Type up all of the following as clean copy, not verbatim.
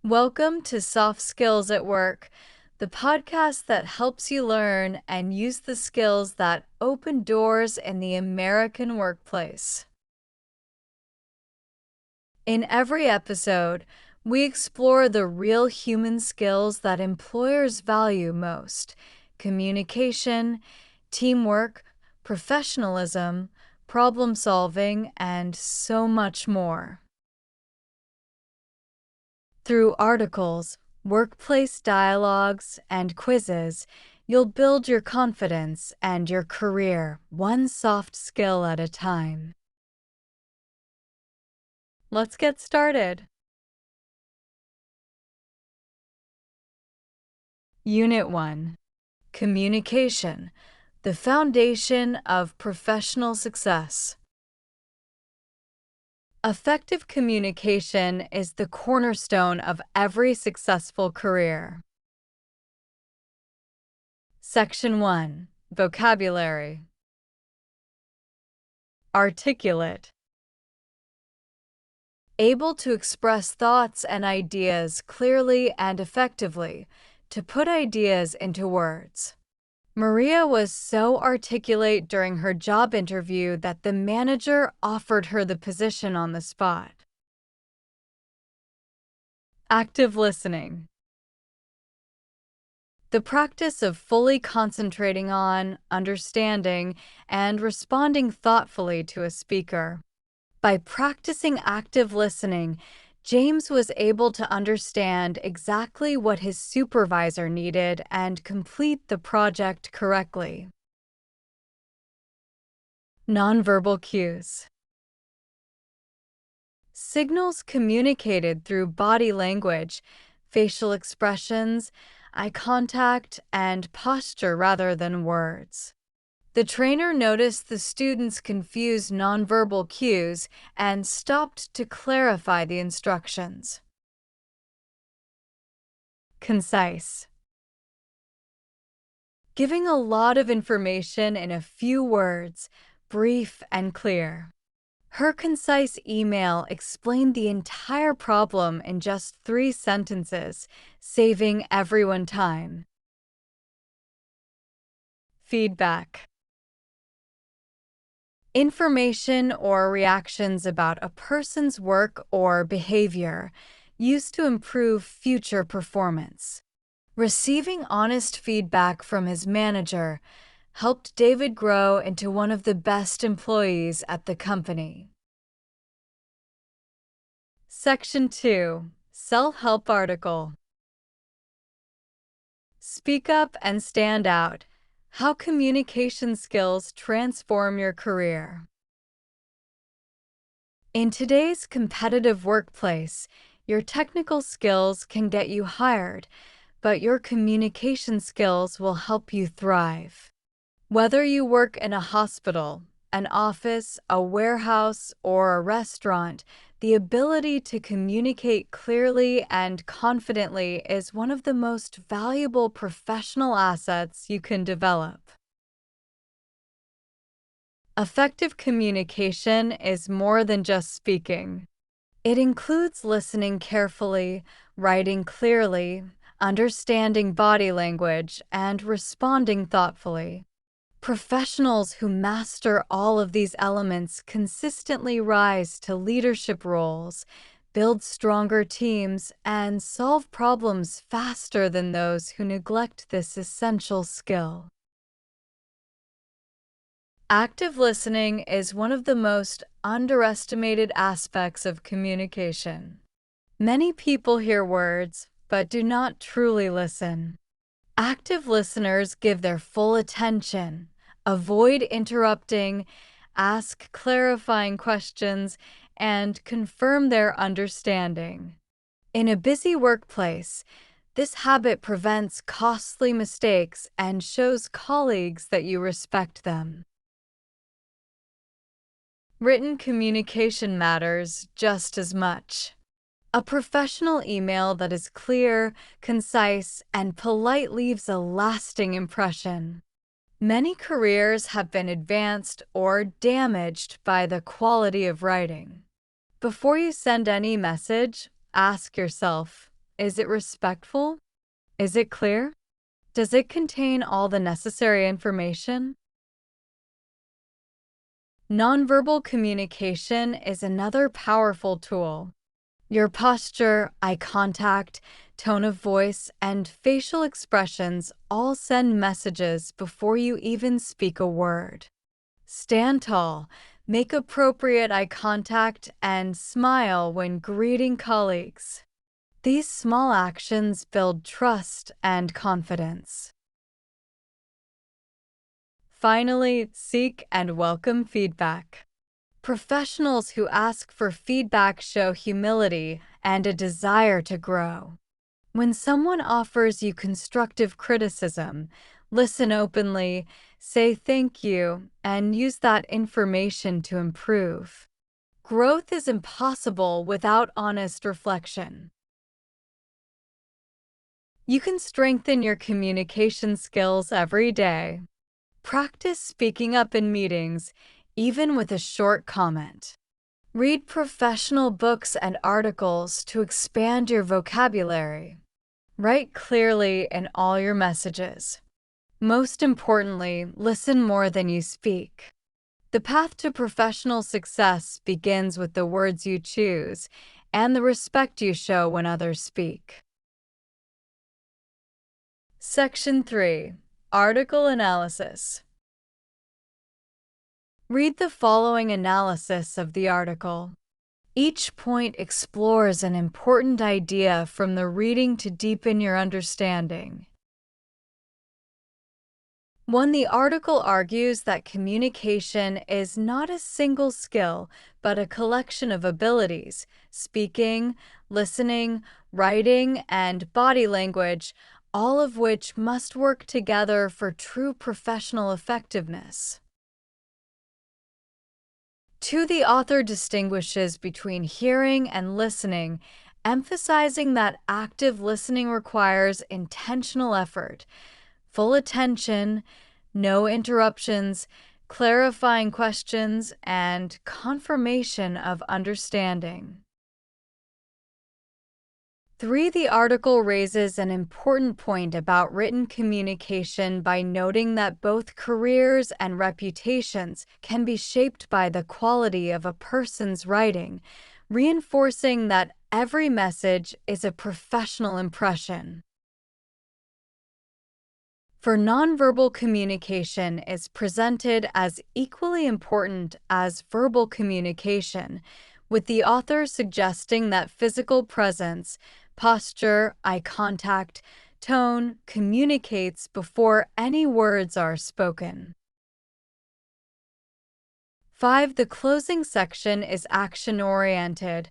Welcome to Soft Skills at Work, the podcast that helps you learn and use the skills that open doors in the American workplace. In every episode, we explore the real human skills that employers value most: communication, teamwork, professionalism, problem solving, and so much more. Through articles, workplace dialogues, and quizzes, you'll build your confidence and your career one soft skill at a time. Let's get started. Unit 1. Communication, the foundation of professional success. Effective communication is the cornerstone of every successful career. Section 1. Vocabulary. Articulate. Able to express thoughts and ideas clearly and effectively, to put ideas into words. Maria was so articulate during her job interview that the manager offered her the position on the spot. Active listening. The practice of fully concentrating on, understanding, and responding thoughtfully to a speaker. By practicing active listening, James was able to understand exactly what his supervisor needed and complete the project correctly. Nonverbal cues. Signals communicated through body language, facial expressions, eye contact, and posture rather than words. The trainer noticed the students confused nonverbal cues and stopped to clarify the instructions. Concise. Giving a lot of information in a few words, brief and clear. Her concise email explained the entire problem in just 3 sentences, saving everyone time. Feedback. Information or reactions about a person's work or behavior used to improve future performance. Receiving honest feedback from his manager helped David grow into one of the best employees at the company. Section 2. Self-help article. Speak up and stand out. How communication skills transform your career. In today's competitive workplace, your technical skills can get you hired, but your communication skills will help you thrive. Whether you work in a hospital, an office, a warehouse, or a restaurant, the ability to communicate clearly and confidently is one of the most valuable professional assets you can develop. Effective communication is more than just speaking. It includes listening carefully, writing clearly, understanding body language, and responding thoughtfully. Professionals who master all of these elements consistently rise to leadership roles, build stronger teams, and solve problems faster than those who neglect this essential skill. Active listening is one of the most underestimated aspects of communication. Many people hear words, but do not truly listen. Active listeners give their full attention, avoid interrupting, ask clarifying questions, and confirm their understanding. In a busy workplace, this habit prevents costly mistakes and shows colleagues that you respect them. Written communication matters just as much. A professional email that is clear, concise, and polite leaves a lasting impression. Many careers have been advanced or damaged by the quality of writing. Before you send any message, ask yourself, Is it respectful? Is it clear? Does it contain all the necessary information? Nonverbal communication is another powerful tool. Your posture, eye contact, tone of voice, and facial expressions all send messages before you even speak a word. Stand tall, make appropriate eye contact, and smile when greeting colleagues. These small actions build trust and confidence. Finally, seek and welcome feedback. Professionals who ask for feedback show humility and a desire to grow. When someone offers you constructive criticism, listen openly, say thank you, and use that information to improve. Growth is impossible without honest reflection. You can strengthen your communication skills every day. Practice speaking up in meetings, even with a short comment. Read professional books and articles to expand your vocabulary. Write clearly in all your messages. Most importantly, listen more than you speak. The path to professional success begins with the words you choose and the respect you show when others speak. Section 3. Article Analysis. Read the following analysis of the article. Each point explores an important idea from the reading to deepen your understanding. 1. The article argues that communication is not a single skill, but a collection of abilities. Speaking, listening, writing, and body language, all of which must work together for true professional effectiveness. 2. The author distinguishes between hearing and listening, emphasizing that active listening requires intentional effort, full attention, no interruptions, clarifying questions, and confirmation of understanding. 3. The article raises an important point about written communication by noting that both careers and reputations can be shaped by the quality of a person's writing, reinforcing that every message is a professional impression. For nonverbal communication is presented as equally important as verbal communication, with the author suggesting that physical presence, posture, eye contact, tone communicates before any words are spoken. 5. The closing section is action-oriented,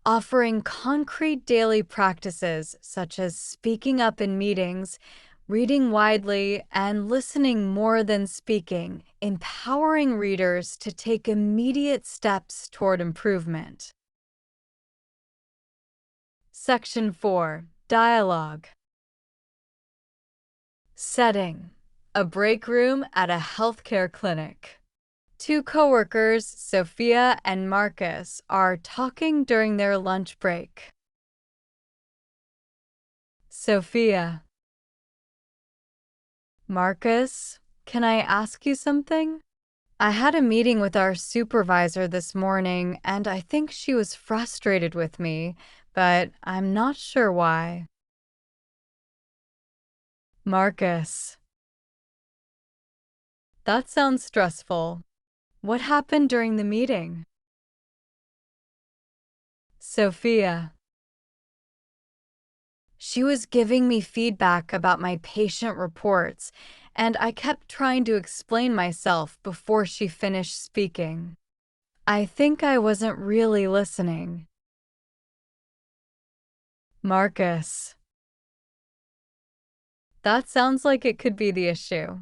offering concrete daily practices such as speaking up in meetings, reading widely, and listening more than speaking, empowering readers to take immediate steps toward improvement. Section 4. Dialogue. Setting: a break room at a healthcare clinic. 2 coworkers, Sophia and Marcus, are talking during their lunch break. Sophia: Marcus, can I ask you something? I had a meeting with our supervisor this morning, and I think she was frustrated with me, but I'm not sure why. Marcus: that sounds stressful. What happened during the meeting? Sophia: she was giving me feedback about my patient reports, and I kept trying to explain myself before she finished speaking. I think I wasn't really listening. Marcus: that sounds like it could be the issue.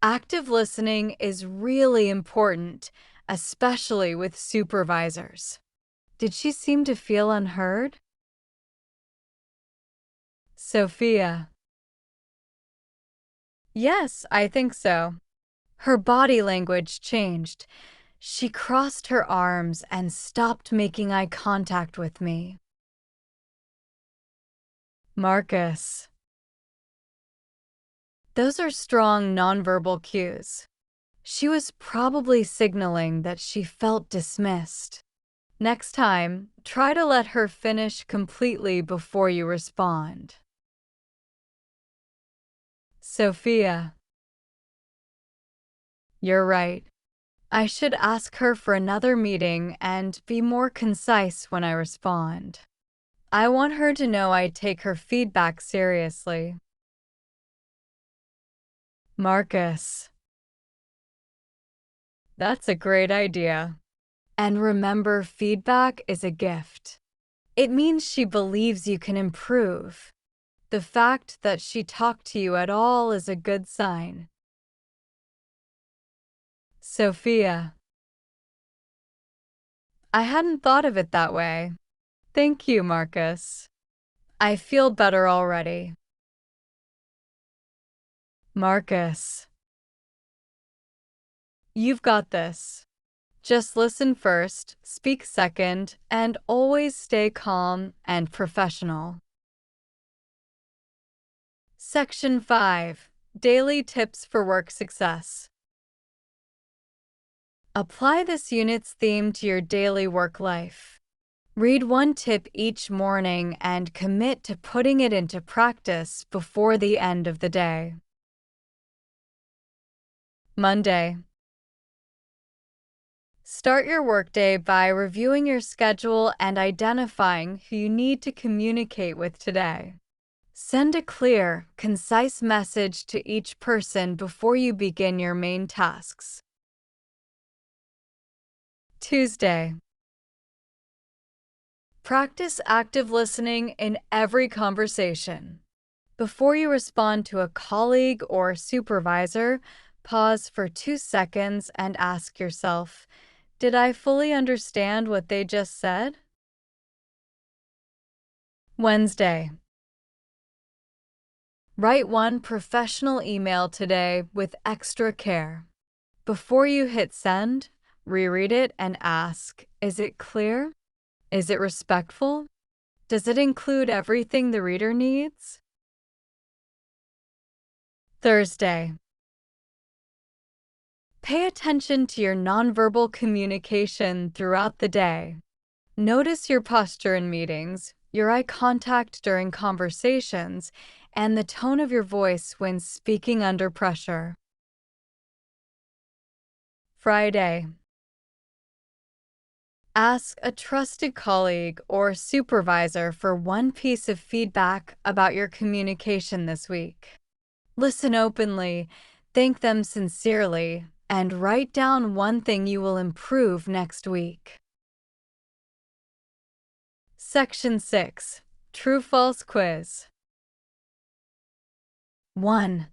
Active listening is really important, especially with supervisors. Did she seem to feel unheard? Sophia: yes, I think so. Her body language changed. She crossed her arms and stopped making eye contact with me. Marcus. Those are strong nonverbal cues. She was probably signaling that she felt dismissed. Next time, try to let her finish completely before you respond. Sophia. You're right. I should ask her for another meeting and be more concise when I respond. I want her to know I take her feedback seriously. Marcus. That's a great idea. And remember, feedback is a gift. It means she believes you can improve. The fact that she talked to you at all is a good sign. Sophia. I hadn't thought of it that way. Thank you, Marcus. I feel better already. Marcus. You've got this. Just listen first, speak second, and always stay calm and professional. Section 5. Daily Tips for Work Success. Apply this unit's theme to your daily work life. Read one tip each morning and commit to putting it into practice before the end of the day. Monday. Start your workday by reviewing your schedule and identifying who you need to communicate with today. Send a clear, concise message to each person before you begin your main tasks. Tuesday. Practice active listening in every conversation. Before you respond to a colleague or supervisor, pause for 2 seconds and ask yourself, did I fully understand what they just said? Wednesday. Write one professional email today with extra care. Before you hit send, reread it and ask, is it clear? Is it respectful? Does it include everything the reader needs? Thursday. Pay attention to your nonverbal communication throughout the day. Notice your posture in meetings, your eye contact during conversations, and the tone of your voice when speaking under pressure. Friday. Ask a trusted colleague or supervisor for one piece of feedback about your communication this week. Listen openly, thank them sincerely, and write down one thing you will improve next week. Section 6. True-False Quiz. 1.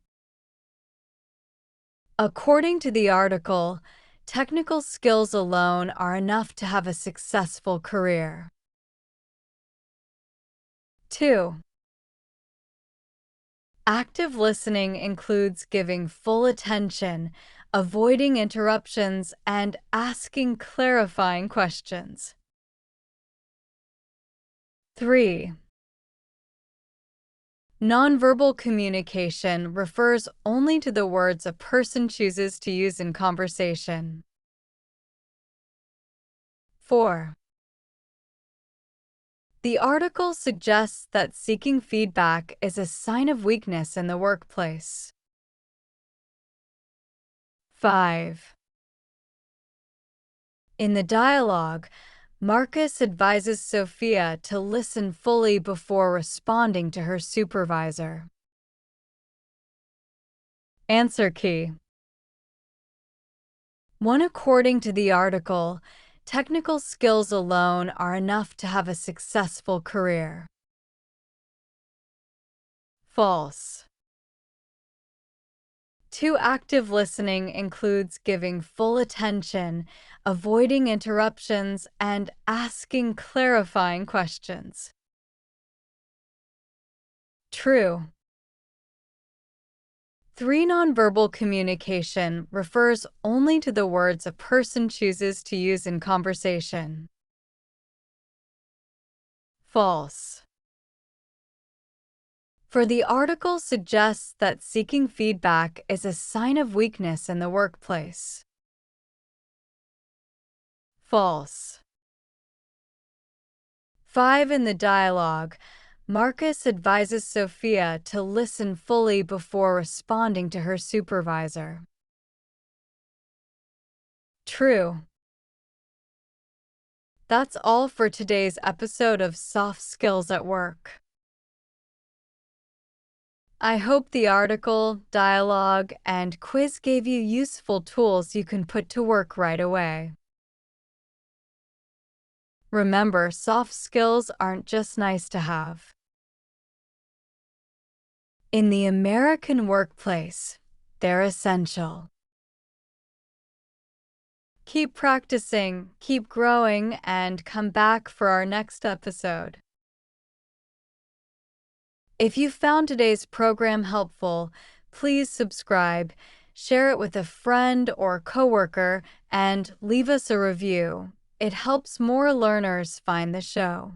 According to the article, technical skills alone are enough to have a successful career. 2. Active listening includes giving full attention, avoiding interruptions, and asking clarifying questions. 3. Nonverbal communication refers only to the words a person chooses to use in conversation. 4. The article suggests that seeking feedback is a sign of weakness in the workplace. 5. In the dialogue, Marcus advises Sophia to listen fully before responding to her supervisor. Answer key. 1. According to the article, technical skills alone are enough to have a successful career. False. 2. Active listening includes giving full attention, avoiding interruptions, and asking clarifying questions. True. 3. Nonverbal communication refers only to the words a person chooses to use in conversation. False. For the article suggests that seeking feedback is a sign of weakness in the workplace. False. 5. In the dialogue, Marcus advises Sophia to listen fully before responding to her supervisor. True. That's all for today's episode of Soft Skills at Work. I hope the article, dialogue, and quiz gave you useful tools you can put to work right away. Remember, soft skills aren't just nice to have. In the American workplace, they're essential. Keep practicing, keep growing, and come back for our next episode. If you found today's program helpful, please subscribe, share it with a friend or coworker, and leave us a review. It helps more learners find the show.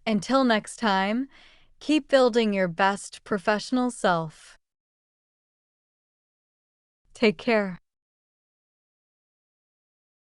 Until next time, keep building your best professional self. Take care.